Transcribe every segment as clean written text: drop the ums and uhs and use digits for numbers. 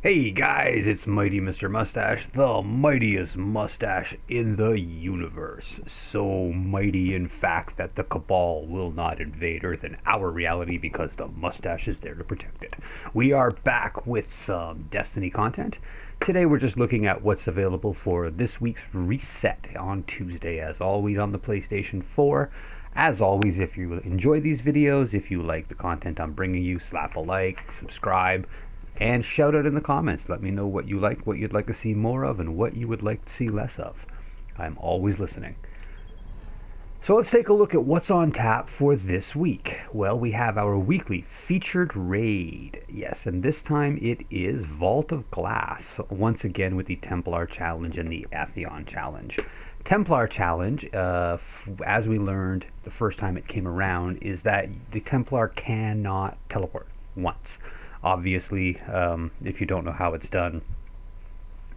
Hey guys, it's Mighty Mr. Mustache, the mightiest mustache in the universe. So mighty, in fact, that the Cabal will not invade Earth and our reality because the mustache is there to protect it. We are back with some Destiny content. Today we're just looking at what's available for this week's reset on Tuesday, as always, on the PlayStation 4. As always, if you enjoy these videos, if you like the content I'm bringing you, slap a like, subscribe, and shout out in the comments. Let me know what you like, what you'd like to see more of, and what you would like to see less of. I'm always listening. So let's take a look at what's on tap for this week. Well, we have our weekly featured raid. Yes, and this time it is Vault of Glass, once again with the Templar Challenge and the Atheon Challenge. Templar Challenge, as we learned the first time it came around, is that the Templar cannot teleport once. Obviously, if you don't know how it's done,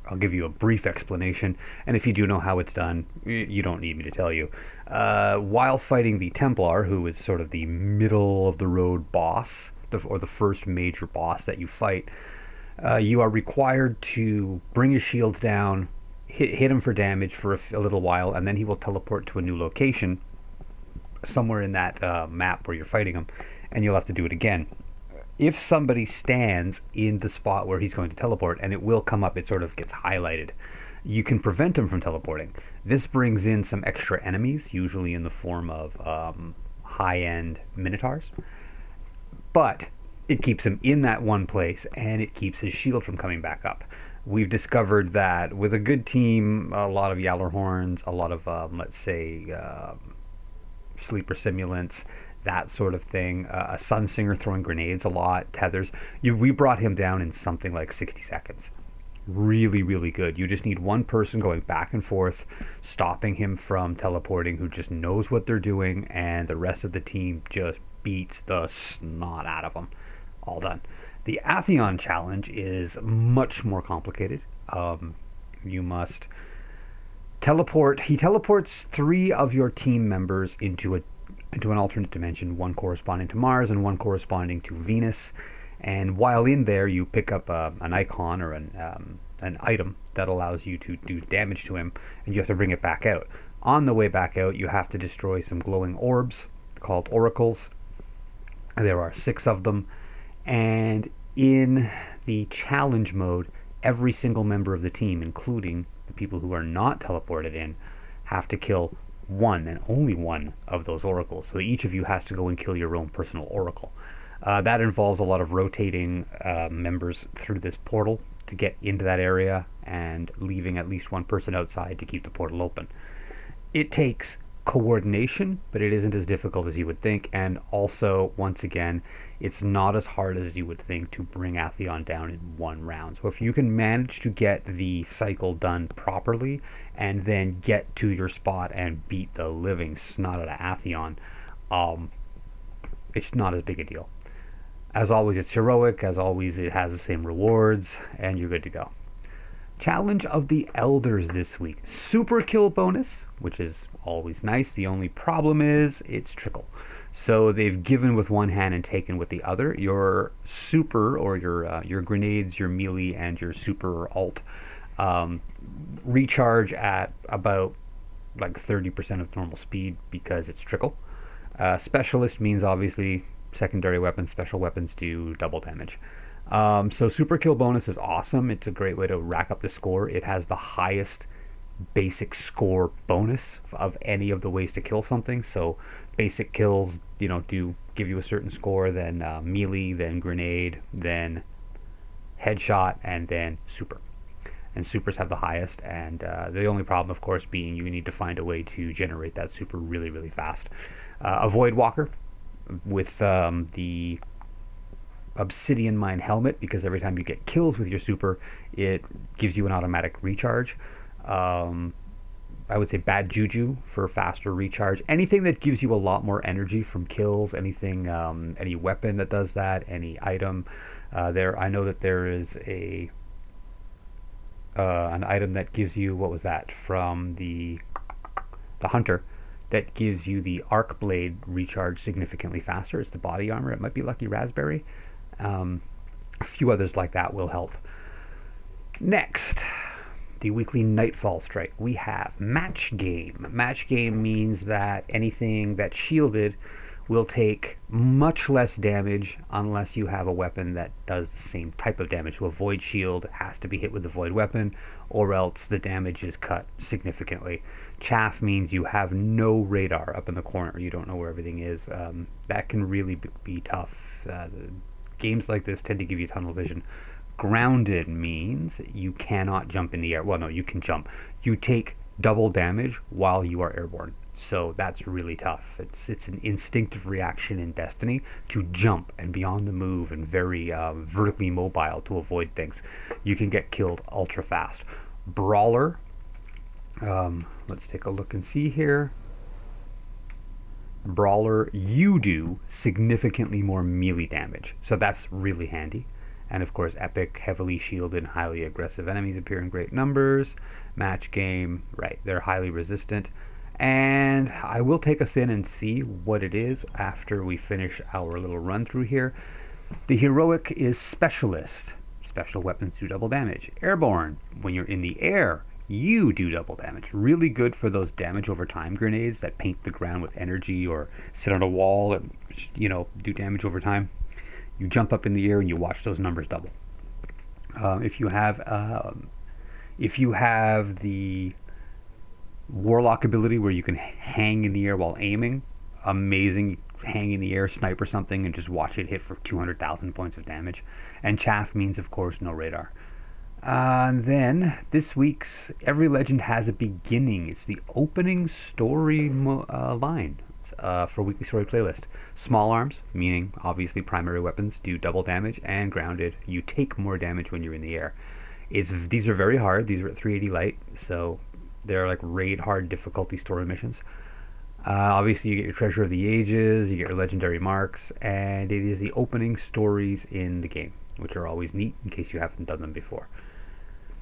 I'll give you a brief explanation, and if you do know how it's done, you don't need me to tell you. While fighting the Templar, who is sort of the middle of the road boss, or the first major boss that you fight, you are required to bring his shields down, hit him for damage for a little while, and then he will teleport to a new location somewhere in that map where you're fighting him, and you'll have to do it again. If somebody stands in the spot where he's going to teleport, and it will come up, it sort of gets highlighted, you can prevent him from teleporting. This brings in some extra enemies, usually in the form of high-end minotaurs, but it keeps him in that one place, and it keeps his shield from coming back up. We've discovered that with a good team, a lot of Yalorhorns, a lot of, let's say, sleeper simulants, that sort of thing. A Sunsinger throwing grenades a lot, tethers. We brought him down in something like 60 seconds. Really, really good. You just need one person going back and forth, stopping him from teleporting, who just knows what they're doing, and the rest of the team just beats the snot out of them. All done. The Atheon Challenge is much more complicated. You must teleport. He teleports 3 of your team members into an alternate dimension, one corresponding to Mars and one corresponding to Venus. And while in there, you pick up an icon or an item that allows you to do damage to him, and you have to bring it back out. On the way back out, you have to destroy some glowing orbs called oracles. There are 6 of them, and in the challenge mode, every single member of the team, including the people who are not teleported in, have to kill one and only one of those oracles. So each of you has to go and kill your own personal oracle. That involves a lot of rotating members through this portal to get into that area and leaving at least one person outside to keep the portal open. It takes coordination, but it isn't as difficult as you would think, and also, once again, it's not as hard as you would think to bring Atheon down in one round. So if you can manage to get the cycle done properly and then get to your spot and beat the living snot out of Atheon, it's not as big a deal. As always, it's heroic. As always, it has the same rewards, and you're good to go. Challenge of the Elders this week. Super kill bonus, which is always nice. The only problem is it's trickle. So they've given with one hand and taken with the other. Your super, or your grenades, your melee, and your super alt recharge at about like 30% of normal speed because it's trickle. Specialist means obviously secondary weapons, special weapons do double damage. So super kill bonus is awesome. It's a great way to rack up the score. It has the highest basic score bonus of any of the ways to kill something. So basic kills, do give you a certain score, then melee, then grenade, then headshot, and then super. And supers have the highest, and the only problem, of course, being you need to find a way to generate that super really, really fast. A Void Walker with the Obsidian Mine helmet, because every time you get kills with your super, it gives you an automatic recharge. I would say Bad Juju for faster recharge. Anything that gives you a lot more energy from kills, anything, any weapon that does that, any item. I know that there is an item that gives you, what was that, from the Hunter, that gives you the Arc Blade recharge significantly faster. It's the body armor. It might be Lucky Raspberry. A few others like that will help. Next, the weekly Nightfall Strike. We have Match Game. Match Game means that anything that's shielded will take much less damage unless you have a weapon that does the same type of damage. So a void shield has to be hit with the void weapon, or else the damage is cut significantly. Chaff means you have no radar up in the corner. You don't know where everything is. That can really be tough. Games like this tend to give you tunnel vision. Grounded means you cannot jump in the air. Well, no, you can jump. You take double damage while you are airborne. So that's really tough. It's an instinctive reaction in Destiny to jump and be on the move and very vertically mobile to avoid things. You can get killed ultra fast. Brawler. Let's take a look and see here. Brawler, you do significantly more melee damage. So that's really handy. And of course, epic, heavily shielded, highly aggressive enemies appear in great numbers. Match game, right, they're highly resistant. And I will take us in and see what it is after we finish our little run through here. The heroic is specialist. Special weapons do double damage. Airborne, when you're in the air, you do double damage. Really good for those damage over time grenades that paint the ground with energy or sit on a wall and, do damage over time. You jump up in the air and you watch those numbers double. If you have the Warlock ability where you can hang in the air while aiming, amazing. Hang in the air, snipe or something, and just watch it hit for 200,000 points of damage. And chaff means, of course, no radar. And then this week's Every Legend Has a Beginning. It's the opening story line for Weekly Story Playlist. Small arms, meaning obviously primary weapons, do double damage, and grounded, you take more damage when you're in the air. These are very hard. These are at 380 light, so they're like raid hard difficulty story missions. Obviously, you get your Treasure of the Ages, you get your legendary marks, and it is the opening stories in the game, which are always neat in case you haven't done them before.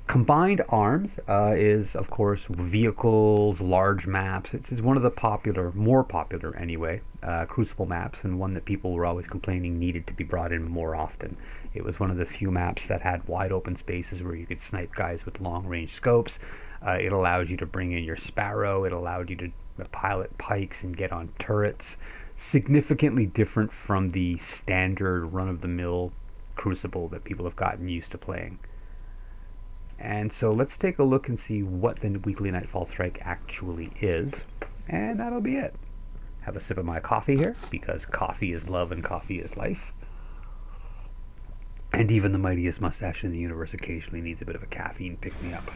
Combined Arms is, of course, vehicles, large maps. It's one of the more popular anyway, Crucible maps, and one that people were always complaining needed to be brought in more often. It was one of the few maps that had wide open spaces where you could snipe guys with long range scopes. It allowed you to bring in your Sparrow. It allowed you to pilot pikes and get on turrets. Significantly different from the standard run-of-the-mill Crucible that people have gotten used to playing. And so let's take a look and see what the weekly Nightfall Strike actually is. And that'll be it. Have a sip of my coffee here, because coffee is love and coffee is life. And even the mightiest mustache in the universe occasionally needs a bit of a caffeine pick-me-up.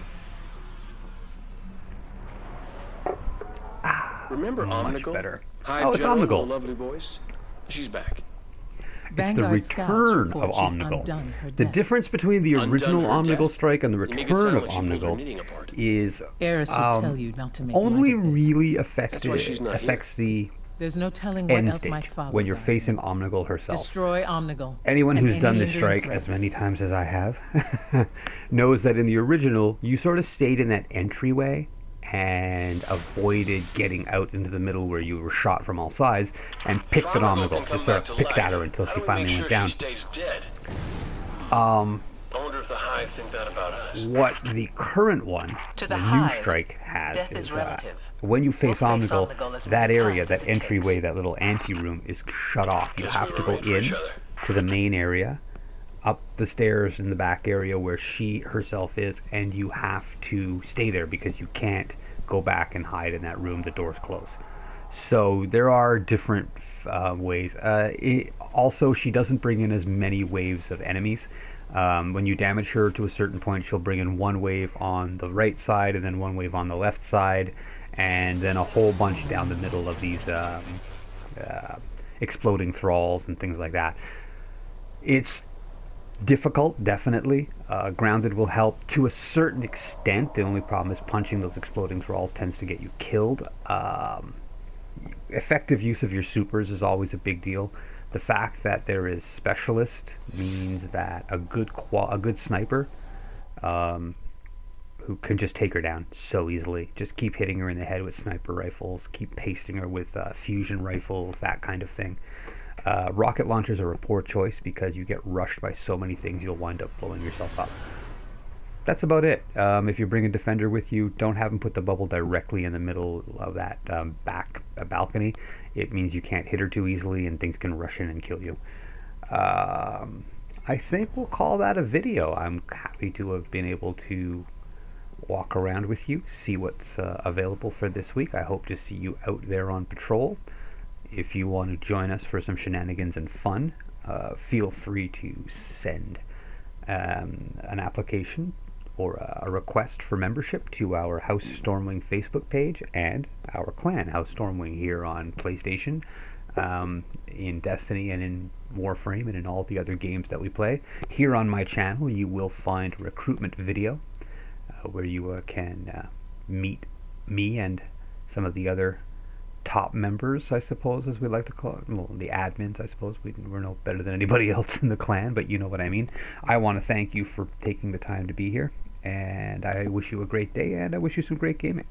Remember Much Omnigul? better. Hi, It's Joan, Omnigul. the lovely voice. She's back. It's the return of Omnigul. The difference between the original Omnigul Strike and the return of Omnigul is Eris will tell you not to make only light of this. really That's affects the There's no telling what end else might stage follow. when you're that. facing Omnigul herself. Destroy Omnigul. Anyone and who's any done this lingering strike as threats. many times as I have knows that in the original, you sort of stayed in that entryway and avoided getting out into the middle where you were shot from all sides and picked an Omnigul. Just sort of picked at her until she finally went down. I wonder if the Hive think that about us. What the current one, To the the new Hive, strike has death is relative. when you face We'll face Omnigul, Omnigul as that many area, times as that it entryway, takes. that little ante-room is shut off. You Guess have we to were go made for each in other. to the main area, up the stairs in the back area where she herself is, and you have to stay there because you can't go back and hide in that room. The door's closed. So there are different ways. Also, she doesn't bring in as many waves of enemies. When you damage her to a certain point, she'll bring in one wave on the right side and then one wave on the left side, and then a whole bunch down the middle of these exploding thralls and things like that. It's difficult, definitely. Grounded will help to a certain extent. The only problem is punching those exploding thralls tends to get you killed. Effective use of your supers is always a big deal. The fact that there is specialist means that a good sniper who can just take her down so easily. Just keep hitting her in the head with sniper rifles, keep pasting her with fusion rifles, that kind of thing. Rocket launchers are a poor choice because you get rushed by so many things you'll wind up blowing yourself up. that's about it. If you bring a defender with you, don't have him put the bubble directly in the middle of that back balcony. It means you can't hit her too easily and things can rush in and kill you. I think we'll call that a video. I'm happy to have been able to walk around with you, see what's available for this week. I hope to see you out there on patrol. If you want to join us for some shenanigans and fun, feel free to send an application or a request for membership to our House Stormwing Facebook page and our clan, House Stormwing, here on PlayStation, in Destiny and in Warframe and in all the other games that we play. Here on my channel you will find a recruitment video where you can meet me and some of the other top members, I suppose, as we like to call it. Well, the admins, I suppose. We're no better than anybody else in the clan, but you know what I mean. I want to thank you for taking the time to be here, and I wish you a great day, and I wish you some great gaming.